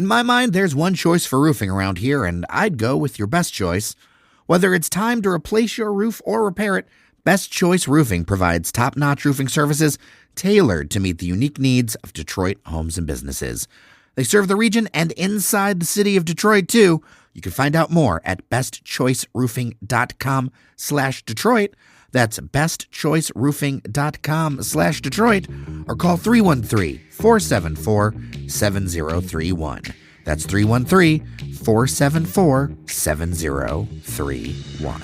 In my mind, there's one choice for roofing around here, and I'd go with your best choice. Whether it's time to replace your roof or repair it, Best Choice Roofing provides top-notch roofing services tailored to meet the unique needs of Detroit homes and businesses. They serve the region and inside the city of Detroit, too. You can find out more at bestchoiceroofing.com/Detroit. That's bestchoiceroofing.com/Detroit, or call 313-474-7031. That's 313-474-7031.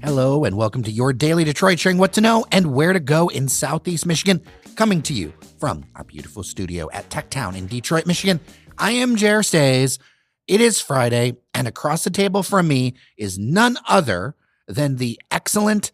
Hello and welcome to your Daily Detroit, sharing what to know and where to go in Southeast Michigan. Coming to you from our beautiful studio at Techtown in Detroit, Michigan. I am Jer Stays. It is Friday, and across the table from me is none other than the excellent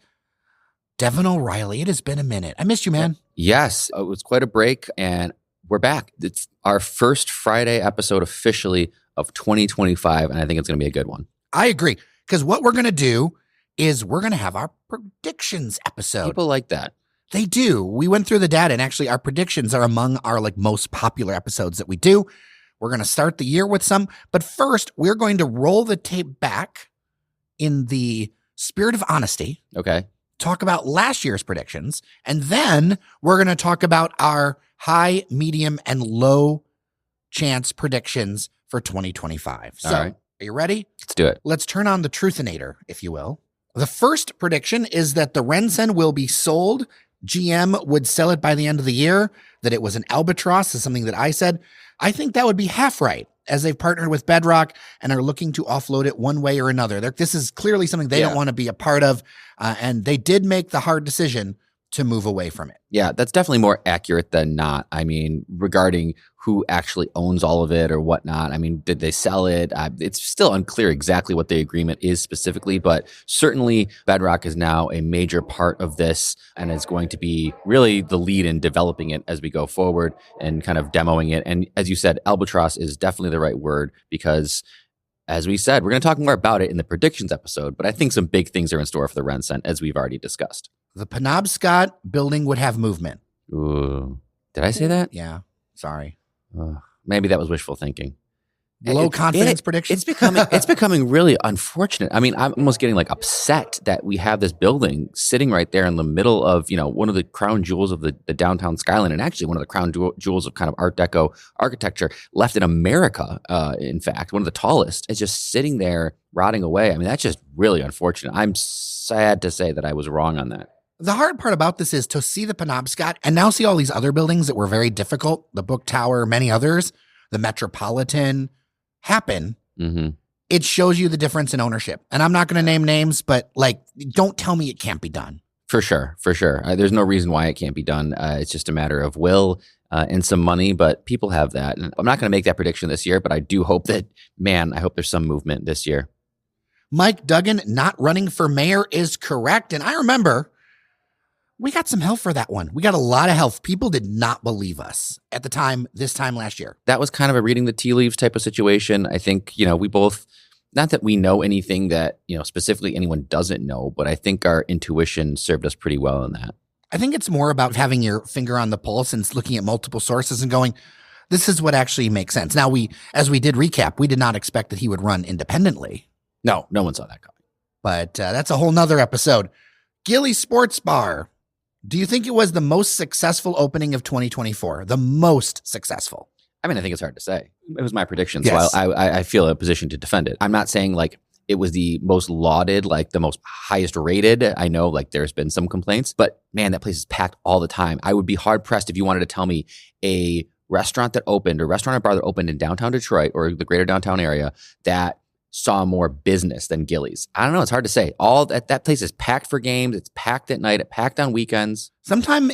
Devin O'Reilly. It has been a minute. I missed you, man. Yes, it was quite a break, and we're back. It's our first Friday episode officially of 2025, and I think it's going to be a good one. I agree, because what we're going to do is we're going to have our predictions episode. People like that. They do. We went through the data, and actually our predictions are among our most popular episodes that we do. We're going to start the year with some, but first we're going to roll the tape back in the spirit of honesty. Okay. Talk about last year's predictions, and then we're going to talk about our high, medium, and low chance predictions for 2025. So, all right. Are you ready? Let's do it. Let's turn on the Truthinator, if you will. The first prediction is that the Rensen will be sold. GM would sell it by the end of the year, that it was an albatross is something that I said. I think that would be half right, as they've partnered with Bedrock and are looking to offload it one way or another. This is clearly something they don't want to be a part of, and they did make the hard decision to move away from it. Yeah, that's definitely more accurate than not. I mean, regarding who actually owns all of it or whatnot. I mean, did they sell it? It's still unclear exactly what the agreement is specifically, but certainly Bedrock is now a major part of this and is going to be really the lead in developing it as we go forward and kind of demoing it. And as you said, albatross is definitely the right word because, as we said, we're going to talk more about it in the predictions episode, but I think some big things are in store for the Rensen, as we've already discussed. The Penobscot building would have movement. Ooh. Did I say that? Yeah. Sorry. Maybe that was wishful thinking. Low confidence prediction. It's becoming really unfortunate. I mean, I'm almost getting upset that we have this building sitting right there in the middle of, one of the crown jewels of the downtown skyline, and actually one of the crown jewels of kind of Art Deco architecture left in America. In fact, one of the tallest. It's just sitting there rotting away. I mean, that's just really unfortunate. I'm sad to say that I was wrong on that. The hard part about this is to see the Penobscot and now see all these other buildings that were very difficult, the Book Tower, many others, the Metropolitan, happen. Mm-hmm. It shows you the difference in ownership. And I'm not going to name names, but don't tell me it can't be done. For sure. There's no reason why it can't be done. It's just a matter of will and some money, but people have that. And I'm not going to make that prediction this year, but I do hope I hope there's some movement this year. Mike Duggan not running for mayor is correct. And I remember we got some help for that one. We got a lot of help. People did not believe us at the time, this time last year. That was kind of a reading the tea leaves type of situation. I think, we both, not that we know anything that, specifically anyone doesn't know, but I think our intuition served us pretty well in that. I think it's more about having your finger on the pulse and looking at multiple sources and going, this is what actually makes sense. Now, as we did recap, we did not expect that he would run independently. No one saw that coming. But that's a whole nother episode. Gilly Sports Bar. Do you think it was the most successful opening of 2024? The most successful? I mean, I think it's hard to say. It was my prediction, yes. So I feel a position to defend it. I'm not saying it was the most lauded, the most highest rated. I know there's been some complaints, but man, that place is packed all the time. I would be hard pressed if you wanted to tell me a restaurant or bar that opened in downtown Detroit or the greater downtown area that saw more business than Gillies. I don't know. It's hard to say. That place is packed for games. It's packed at night. It's packed on weekends. Sometime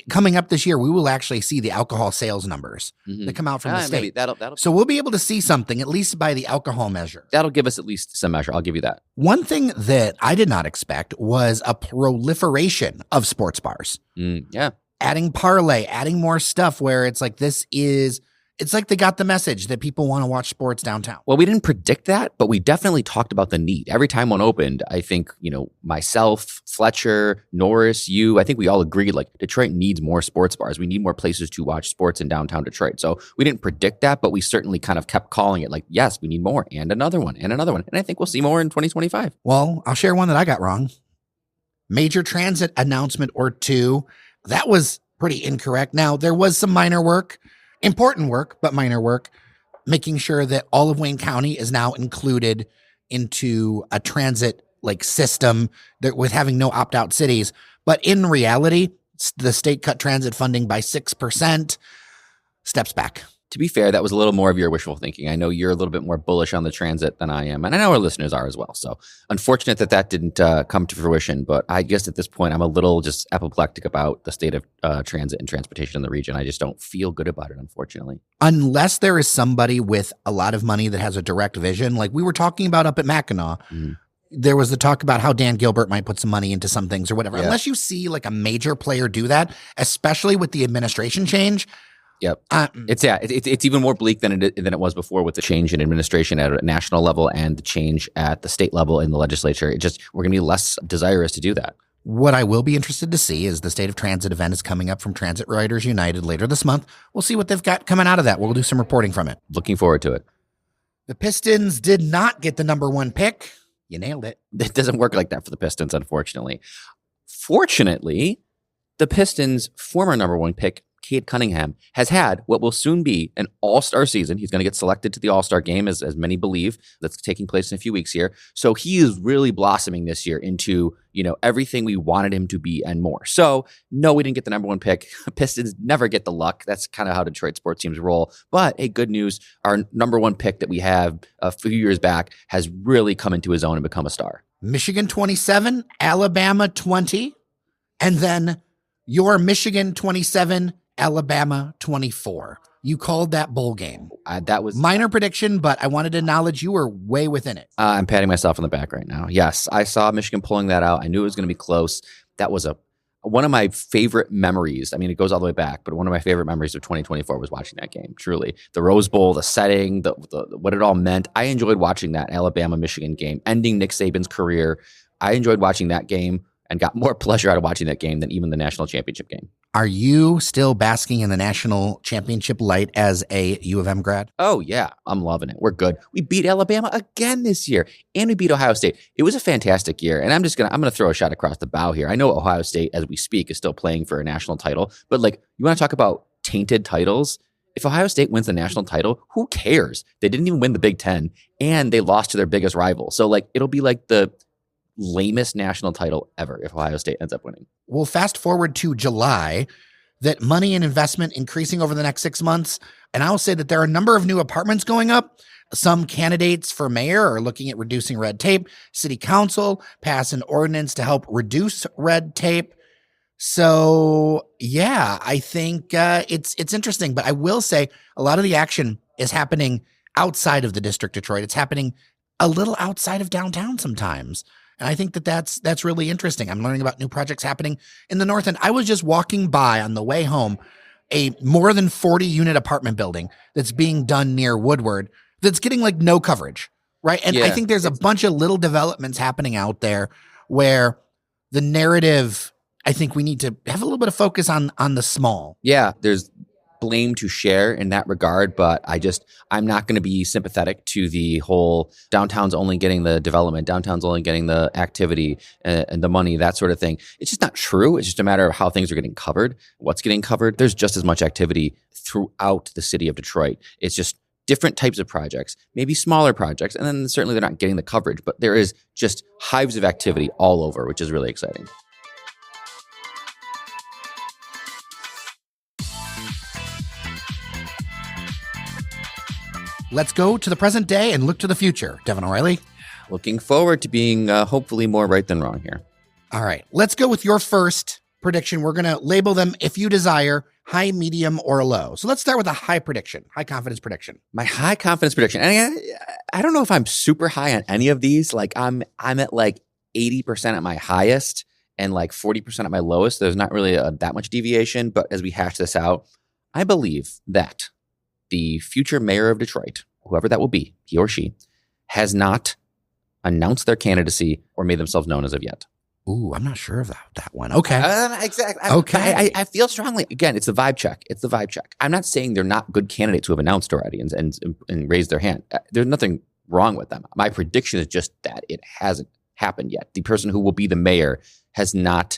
coming up this year, we will actually see the alcohol sales numbers that come out from the state. That'll so we'll be able to see something, at least by the alcohol measure. That'll give us at least some measure. I'll give you that. One thing that I did not expect was a proliferation of sports bars. Yeah. Adding parlay, adding more stuff where it's this is It's like they got the message that people want to watch sports downtown. Well, we didn't predict that, but we definitely talked about the need. Every time one opened, I think, myself, Fletcher, Norris, you, I think we all agreed like Detroit needs more sports bars. We need more places to watch sports in downtown Detroit. So we didn't predict that, but we certainly kind of kept calling it like, yes, we need more and another one and another one. And I think we'll see more in 2025. Well, I'll share one that I got wrong. Major transit announcement or two. That was pretty incorrect. Now, there was some minor work. Important work, but minor work, making sure that all of Wayne County is now included into a transit system with having no opt-out cities. But in reality, the state cut transit funding by 6%, steps back. To be fair, that was a little more of your wishful thinking. I know you're a little bit more bullish on the transit than I am, and I know our listeners are as well. So unfortunate that didn't come to fruition, but I guess at this point, I'm a little just apoplectic about the state of transit and transportation in the region. I just don't feel good about it, unfortunately. Unless there is somebody with a lot of money that has a direct vision, like we were talking about up at Mackinac, there was the talk about how Dan Gilbert might put some money into some things or whatever. Yeah. Unless you see like a major player do that, especially with the administration change. Yep. It's even more bleak than it was before with the change in administration at a national level and the change at the state level in the legislature. We're going to be less desirous to do that. What I will be interested to see is the State of Transit event is coming up from Transit Riders United later this month. We'll see what they've got coming out of that. We'll do some reporting from it. Looking forward to it. The Pistons did not get the number one pick. You nailed it. It doesn't work like that for the Pistons, unfortunately. Fortunately, the Pistons' former number one pick, Cade Cunningham, has had what will soon be an all-star season. He's going to get selected to the all-star game, as many believe. That's taking place in a few weeks here. So he is really blossoming this year into, everything we wanted him to be and more. So no, we didn't get the number one pick. Pistons never get the luck. That's kind of how Detroit sports teams roll. But hey, good news. Our number one pick that we have a few years back has really come into his own and become a star. Michigan 27, Alabama 20, and then your Michigan 27, Alabama 24. You called that bowl game. That was minor prediction, but I wanted to acknowledge you were way within it. I'm patting myself on the back right now. Yes, I saw Michigan pulling that out. I knew it was going to be close. That was one of my favorite memories. I mean, it goes all the way back, but one of my favorite memories of 2024 was watching that game. Truly, the Rose Bowl, the setting, the what it all meant. I enjoyed watching that Alabama-Michigan game, ending Nick Saban's career. I enjoyed watching that game and got more pleasure out of watching that game than even the national championship game. Are you still basking in the national championship light as a U of M grad? Oh, yeah. I'm loving it. We're good. We beat Alabama again this year, and we beat Ohio State. It was a fantastic year, and I'm going to throw a shot across the bow here. I know Ohio State, as we speak, is still playing for a national title, but you want to talk about tainted titles? If Ohio State wins the national title, who cares? They didn't even win the Big Ten, and they lost to their biggest rival. So, it'll be like the lamest national title ever if Ohio State ends up winning. We'll fast forward to July, that money and investment increasing over the next 6 months. And I'll say that there are a number of new apartments going up. Some candidates for mayor are looking at reducing red tape. City council passed an ordinance to help reduce red tape. So yeah, I think it's interesting, but I will say a lot of the action is happening outside of the district Detroit. It's happening a little outside of downtown sometimes. And I think that's really interesting. I'm learning about new projects happening in the north end. I was just walking by on the way home a more than 40 unit apartment building that's being done near Woodward that's getting no coverage, right? And I think there's a bunch of little developments happening out there where the narrative, I think we need to have a little bit of focus on the small. Yeah, there's blame to share in that regard, but I'm not going to be sympathetic to the whole downtown's only getting the development, downtown's only getting the activity and the money, that sort of thing. It's just not true. It's just a matter of how things are getting covered, what's getting covered. There's just as much activity throughout the city of Detroit. It's just different types of projects, maybe smaller projects, and then certainly they're not getting the coverage, but there is just hives of activity all over, which is really exciting. Let's go to the present day and look to the future. Devin O'Reilly. Looking forward to being hopefully more right than wrong here. All right. Let's go with your first prediction. We're going to label them, if you desire, high, medium, or low. So let's start with a high prediction, high confidence prediction. My high confidence prediction. And I don't know if I'm super high on any of these. I'm at 80% at my highest and 40% at my lowest. There's not really that much deviation. But as we hash this out, I believe that the future mayor of Detroit, whoever that will be, he or she, has not announced their candidacy or made themselves known as of yet. Ooh, I'm not sure of that one. Okay. Exactly. Okay. I feel strongly. Again, it's a vibe check. It's the vibe check. I'm not saying they're not good candidates who have announced already and raised their hand. There's nothing wrong with them. My prediction is just that it hasn't happened yet. The person who will be the mayor has not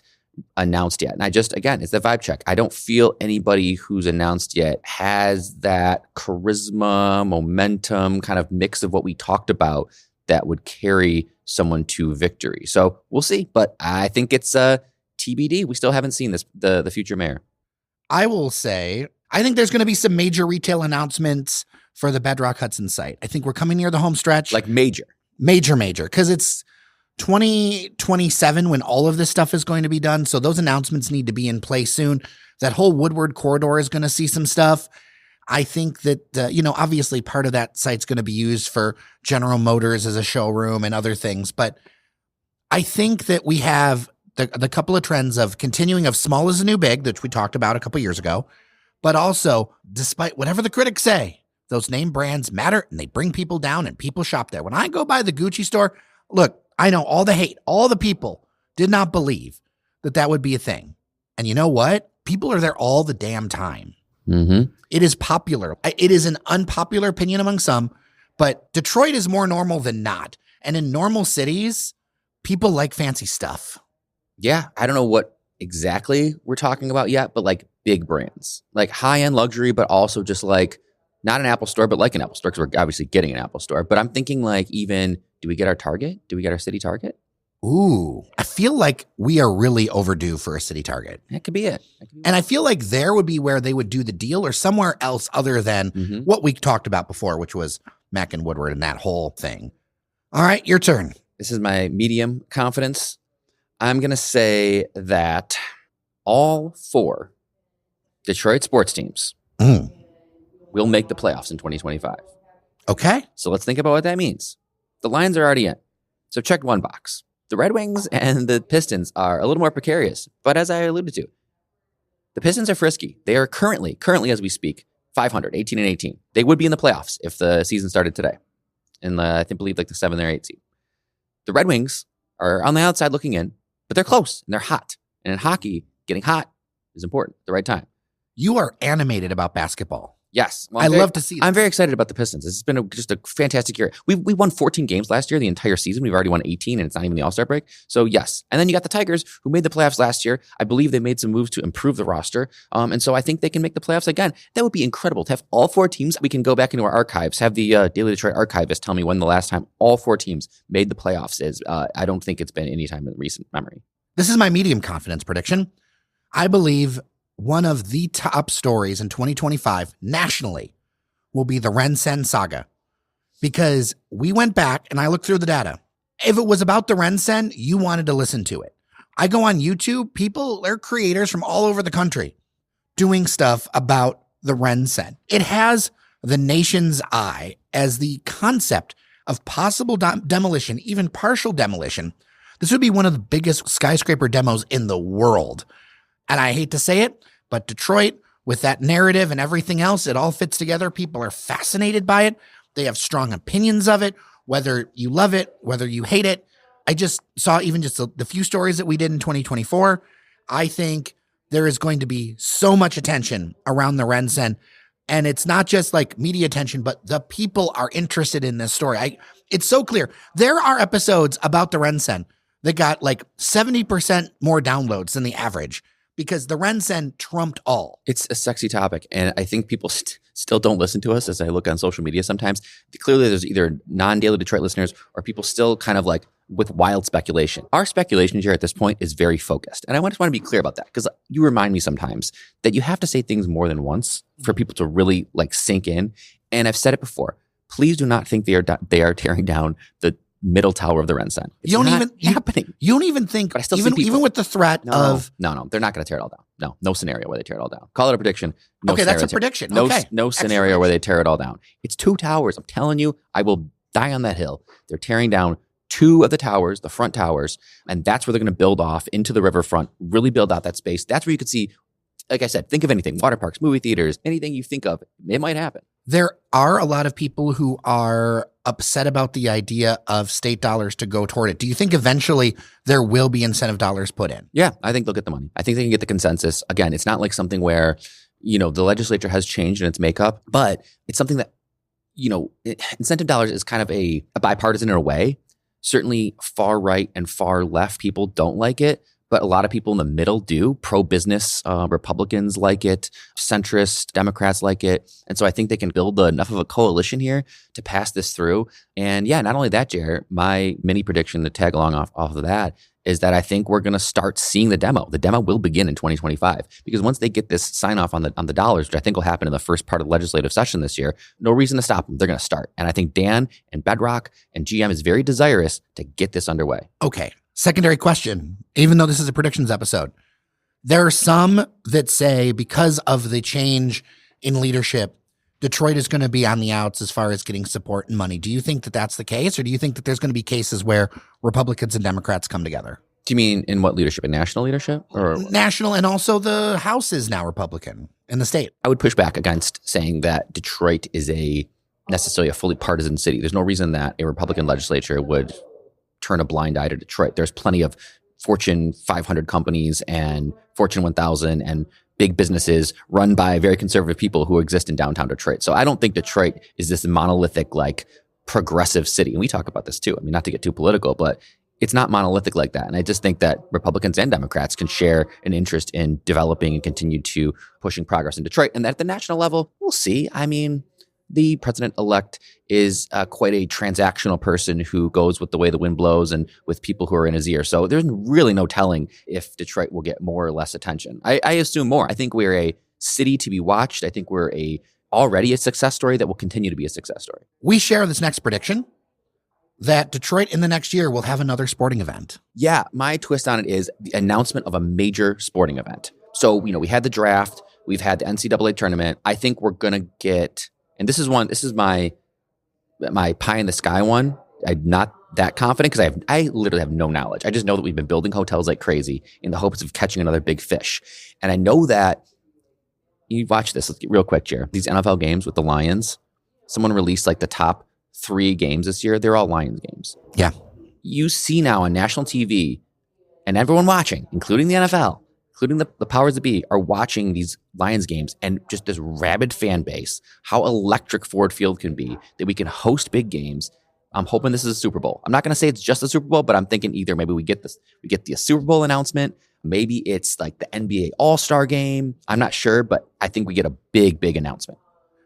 announced yet. And again, it's the vibe check. I don't feel anybody who's announced yet has that charisma, momentum, kind of mix of what we talked about that would carry someone to victory. So we'll see. But I think it's TBD. We still haven't seen the future mayor. I will say, I think there's going to be some major retail announcements for the Bedrock Hudson site. I think we're coming near the home stretch. Like major. Because it's 2027 when all of this stuff is going to be done. So those announcements need to be in place soon. That whole Woodward corridor is going to see some stuff. I think that, obviously part of that site's going to be used for General Motors as a showroom and other things. But I think that we have the couple of trends of continuing of small is the new big, which we talked about a couple years ago. But also, despite whatever the critics say, those name brands matter and they bring people down and people shop there. When I go by the Gucci store, look, I know all the hate, all the people did not believe that would be a thing. And you know what? People are there all the damn time. Mm-hmm. It is popular. It is an unpopular opinion among some, but Detroit is more normal than not. And in normal cities, people like fancy stuff. Yeah. I don't know what exactly we're talking about yet, but like big brands, like high-end luxury, but also just like not an Apple store, but like an Apple store, because we're obviously getting an Apple store. But I'm thinking like even, do we get our Target? Do we get our city Target? Ooh, I feel like we are really overdue for a city Target. That could be it. And I feel like there would be where they would do the deal or somewhere else other than what we talked about before, which was Mack and Woodward and that whole thing. All right, your turn. This is my medium confidence. I'm going to say that all 4 Detroit sports teams will make the playoffs in 2025. Okay. So let's think about what that means. The Lions are already in. So check one box. The Red Wings and the Pistons are a little more precarious, but as I alluded to, the Pistons are frisky. They are currently as we speak, 500, 18-18. They would be in the playoffs if the season started today. And I believe like the 7th or 8th seed. The Red Wings are on the outside looking in, but they're close and they're hot. And in hockey, getting hot is important at the right time. You are animated about basketball. Yes. Well, I love to see that. I'm very excited about the Pistons. It's been just a fantastic year. We won 14 games last year, the entire season. We've already won 18, and it's not even the All-Star break. So, yes. And then you got the Tigers, who made the playoffs last year. I believe they made some moves to improve the roster. And so I think they can make the playoffs again. That would be incredible to have all 4 teams. We can go back into our archives, have the Daily Detroit archivist tell me when the last time all 4 teams made the playoffs is. I don't think it's been any time in recent memory. This is my medium confidence prediction. I believe one of the top stories in 2025 nationally will be the Ren-Sen saga, because we went back and I looked through the data. If it was about the Ren-Sen, you wanted to listen to it. I go on YouTube, they're creators from all over the country doing stuff about the Ren-Sen. It has the nation's eye as the concept of possible demolition, even partial demolition. This would be one of the biggest skyscraper demos in the world. And I hate to say it, but Detroit, with that narrative and everything else, it all fits together. People are fascinated by it. They have strong opinions of it, whether you love it, whether you hate it. I just saw even just the few stories that we did in 2024. I think there is going to be so much attention around the Ren-Sen. And it's not just like media attention, but the people are interested in this story. It's so clear. There are episodes about the Ren-Sen that got like 70% more downloads than the average, because the Ren-Sen trumped all. It's a sexy topic, and I think people still don't listen to us as I look on social media sometimes. Clearly, there's either non-Daily Detroit listeners or people still kind of like with wild speculation. Our speculation here at this point is very focused, and I just want to be clear about that, because you remind me sometimes that you have to say things more than once for people to really like sink in, and I've said it before. Please do not think they are tearing down the middle tower of the Ren-Sen. It's You don't not even happening. You don't even think, But I still see people. even with the threat of. No, they're not going to tear it all down. No scenario where they tear it all down. Call it a prediction. No Okay, that's a scenario prediction. No, Okay. no scenario where they tear it all down. It's 2 towers. I'm telling you, I will die on that hill. They're tearing down 2 of the towers, the front towers, and that's where they're going to build off into the riverfront, really build out that space. That's where you could see like I said, think of anything, water parks, movie theaters, anything you think of, it might happen. There are a lot of people who are upset about the idea of state dollars to go toward it. Do you think eventually there will be incentive dollars put in? Yeah, I think they'll get the money. I think they can get the consensus. Again, it's not like something where, the legislature has changed in its makeup, but it's something that, incentive dollars is kind of a bipartisan in a way. Certainly far right and far left people don't like it, but a lot of people in the middle do. Pro-business Republicans like it, centrist Democrats like it. And so I think they can build enough of a coalition here to pass this through. And yeah, not only that, Jared, my mini prediction to tag along off of that is that I think we're going to start seeing the demo. The demo will begin in 2025 because once they get this sign off on the dollars, which I think will happen in the first part of the legislative session this year, no reason to stop them. They're going to start. And I think Dan and Bedrock and GM is very desirous to get this underway. Okay. Secondary question, even though this is a predictions episode, there are some that say because of the change in leadership, Detroit is going to be on the outs as far as getting support and money. Do you think that that's the case, or do you think that there's going to be cases where Republicans and Democrats come together? Do you mean in what leadership? In national leadership? Or national, and also the House is now Republican in the state. I would push back against saying that Detroit is necessarily a fully partisan city. There's no reason that a Republican legislature would turn a blind eye to Detroit. There's plenty of Fortune 500 companies and Fortune 1000 and big businesses run by very conservative people who exist in downtown Detroit. So I don't think Detroit is this monolithic, like progressive city. And we talk about this too. I mean, not to get too political, but it's not monolithic like that. And I just think that Republicans and Democrats can share an interest in developing and continue to pushing progress in Detroit. And that at the national level, we'll see. I mean, the president-elect is quite a transactional person who goes with the way the wind blows and with people who are in his ear. So there's really no telling if Detroit will get more or less attention. I assume more. I think we're a city to be watched. I think we're already a success story that will continue to be a success story. We share this next prediction that Detroit in the next year will have another sporting event. Yeah, my twist on it is the announcement of a major sporting event. So, we had the draft. We've had the NCAA tournament. I think we're going to get... And this is my pie in the sky one. I'm not that confident because I literally have no knowledge. I just know that we've been building hotels like crazy in the hopes of catching another big fish. And I know that you watch this real quick, Jer. These NFL games with the Lions, someone released like the top 3 games this year. They're all Lions games. Yeah. You see now on national TV and everyone watching, including the NFL, including the powers that be, are watching these Lions games and just this rabid fan base, how electric Ford Field can be, that we can host big games. I'm hoping this is a Super Bowl. I'm not going to say it's just a Super Bowl, but I'm thinking either maybe we get the Super Bowl announcement. Maybe it's like the NBA All-Star game. I'm not sure, but I think we get a big, big announcement.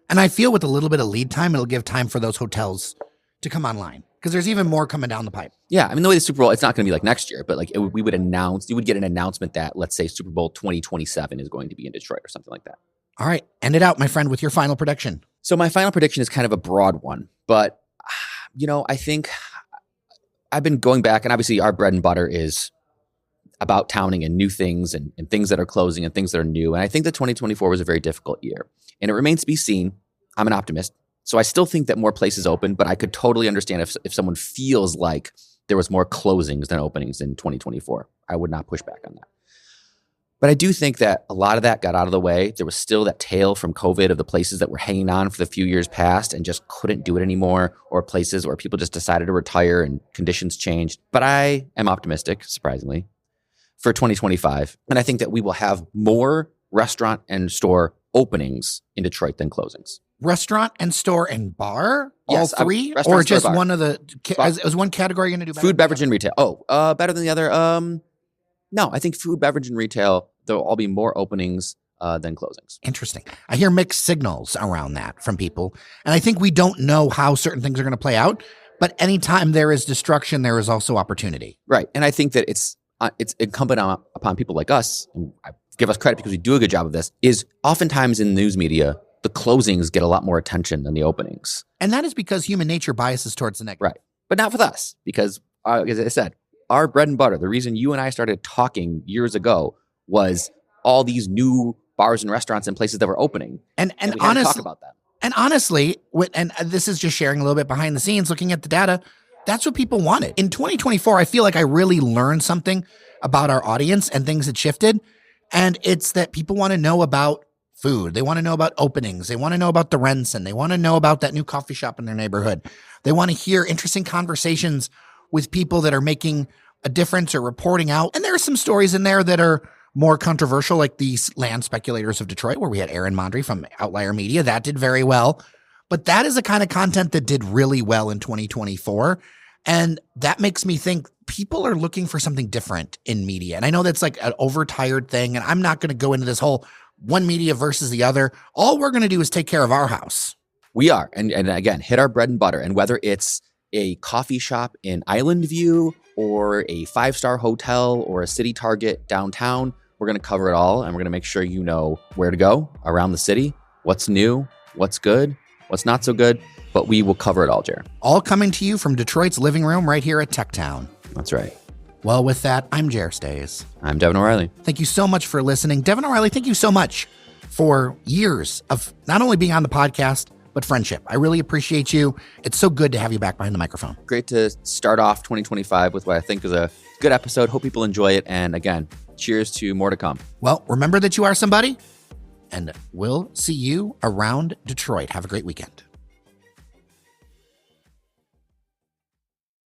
And I feel with a little bit of lead time, it'll give time for those hotels to come online because there's even more coming down the pipe. Yeah, I mean, the way the Super Bowl, it's not going to be like next year, but like you would get an announcement that, let's say, Super Bowl 2027 is going to be in Detroit or something like that. All right, end it out, my friend, with your final prediction. So my final prediction is kind of a broad one, but I think I've been going back, and obviously our bread and butter is about towning and new things and things that are closing and things that are new. And I think that 2024 was a very difficult year, and it remains to be seen. I'm an optimist. So I still think that more places open, but I could totally understand if someone feels like there was more closings than openings in 2024. I would not push back on that. But I do think that a lot of that got out of the way. There was still that tail from COVID of the places that were hanging on for the few years past and just couldn't do it anymore, or places where people just decided to retire and conditions changed. But I am optimistic, surprisingly, for 2025. And I think that we will have more restaurant and store openings in Detroit than closings. Restaurant and store and bar? Yes, all 3? Or just one of the... Is one category going to do better? Food, beverage, and retail. Oh, better than the other? No, I think food, beverage, and retail, there'll all be more openings than closings. Interesting. I hear mixed signals around that from people. And I think we don't know how certain things are going to play out. But anytime there is destruction, there is also opportunity. Right. And I think that it's incumbent upon people like us, and I give us credit because we do a good job of this, is oftentimes in the news media, the closings get a lot more attention than the openings. And that is because human nature biases towards the negative. Right. But not with us, because as I said, our bread and butter, the reason you and I started talking years ago was all these new bars and restaurants and places that were opening. And we had honestly, to talk about that. And honestly, and this is just sharing a little bit behind the scenes, looking at the data, that's what people wanted. In 2024, I feel like I really learned something about our audience and things that shifted. And it's that people want to know about food. They want to know about openings. They want to know about the Renson. They want to know about that new coffee shop in their neighborhood. They want to hear interesting conversations with people that are making a difference or reporting out. And there are some stories in there that are more controversial, like these land speculators of Detroit, where we had Aaron Mondry from Outlier Media. That did very well. But that is the kind of content that did really well in 2024. And that makes me think people are looking for something different in media. And I know that's like an overtired thing. And I'm not going to go into this whole one media versus the other. All we're going to do is take care of our house. We are. And again, hit our bread and butter. And whether it's a coffee shop in Island View or a 5-star hotel or a city Target downtown, we're going to cover it all. And we're going to make sure you know where to go around the city, what's new, what's good, what's not so good. But we will cover it all, Jer. All coming to you from Detroit's living room right here at Tech Town. That's right. Well, with that, I'm Jer Stays. I'm Devin O'Reilly. Thank you so much for listening. Devin O'Reilly, thank you so much for years of not only being on the podcast, but friendship. I really appreciate you. It's so good to have you back behind the microphone. Great to start off 2025 with what I think is a good episode. Hope people enjoy it. And again, cheers to more to come. Well, remember that you are somebody, and we'll see you around Detroit. Have a great weekend.